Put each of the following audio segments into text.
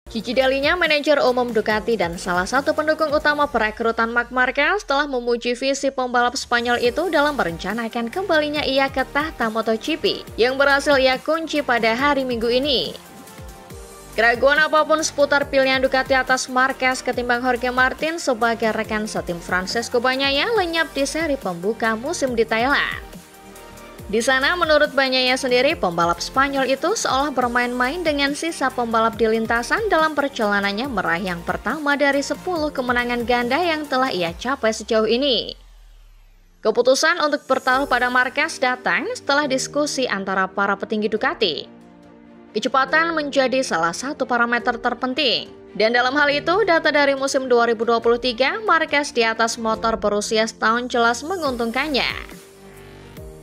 Cici Dalinya, manajer umum Ducati dan salah satu pendukung utama perekrutan Marc Marquez, telah memuji visi pembalap Spanyol itu dalam merencanakan kembalinya ia ke tahta MotoGP yang berhasil ia kunci pada hari Minggu ini. Keraguan apapun seputar pilihan Ducati atas Marquez ketimbang Jorge Martin sebagai rekan setim Francesco Bagnaia lenyap di seri pembuka musim di Thailand. Di sana, menurut Bagnaia sendiri, pembalap Spanyol itu seolah bermain-main dengan sisa pembalap di lintasan dalam perjalanannya meraih yang pertama dari 10 kemenangan ganda yang telah ia capai sejauh ini. Keputusan untuk bertaruh pada Marquez datang setelah diskusi antara para petinggi Ducati. Kecepatan menjadi salah satu parameter terpenting. Dan dalam hal itu, data dari musim 2023, Marquez di atas motor berusia setahun jelas menguntungkannya.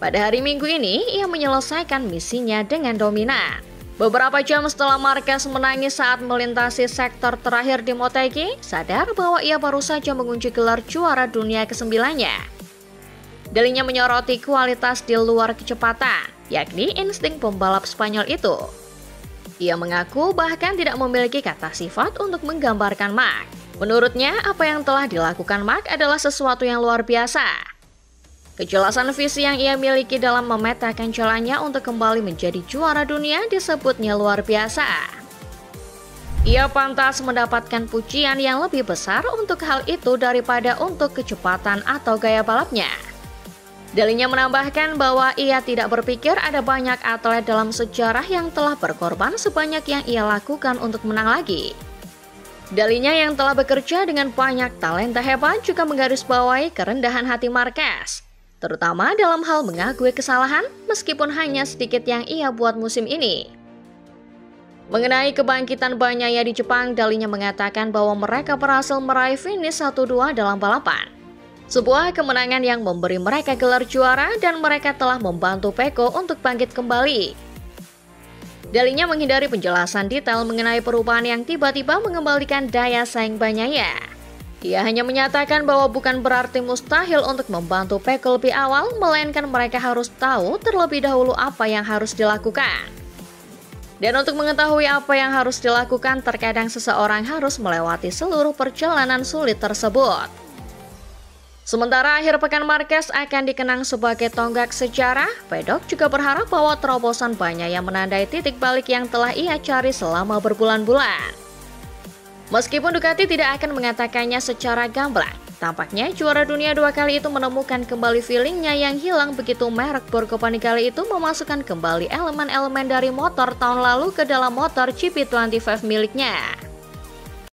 Pada hari Minggu ini, ia menyelesaikan misinya dengan dominan. Beberapa jam setelah Marquez menangis saat melintasi sektor terakhir di Motegi, sadar bahwa ia baru saja mengunci gelar juara dunia ke-9-nya. Dalinya menyoroti kualitas di luar kecepatan, yakni insting pembalap Spanyol itu. Ia mengaku bahkan tidak memiliki kata sifat untuk menggambarkan Marc. Menurutnya, apa yang telah dilakukan Marc adalah sesuatu yang luar biasa. Kejelasan visi yang ia miliki dalam memetakan jalannya untuk kembali menjadi juara dunia disebutnya luar biasa. Ia pantas mendapatkan pujian yang lebih besar untuk hal itu daripada untuk kecepatan atau gaya balapnya. Dalinya menambahkan bahwa ia tidak berpikir ada banyak atlet dalam sejarah yang telah berkorban sebanyak yang ia lakukan untuk menang lagi. Dalinya yang telah bekerja dengan banyak talenta hebat juga menggarisbawahi kerendahan hati Marquez, terutama dalam hal mengakui kesalahan meskipun hanya sedikit yang ia buat musim ini. Mengenai kebangkitan Bagnaia di Jepang, Dalinya mengatakan bahwa mereka berhasil meraih finish 1-2 dalam balapan. Sebuah kemenangan yang memberi mereka gelar juara dan mereka telah membantu Pecco untuk bangkit kembali. Dalinya menghindari penjelasan detail mengenai perubahan yang tiba-tiba mengembalikan daya saing Bagnaia. Ia hanya menyatakan bahwa bukan berarti mustahil untuk membantu Pecco lebih awal, melainkan mereka harus tahu terlebih dahulu apa yang harus dilakukan. Dan untuk mengetahui apa yang harus dilakukan, terkadang seseorang harus melewati seluruh perjalanan sulit tersebut. Sementara akhir pekan Marquez akan dikenang sebagai tonggak sejarah, Pedok juga berharap bahwa terobosan Bagnaia menandai titik balik yang telah ia cari selama berbulan-bulan. Meskipun Ducati tidak akan mengatakannya secara gamblang, tampaknya juara dunia 2 kali itu menemukan kembali feelingnya yang hilang begitu merek Borgompani kali itu memasukkan kembali elemen-elemen dari motor tahun lalu ke dalam motor GP25 miliknya.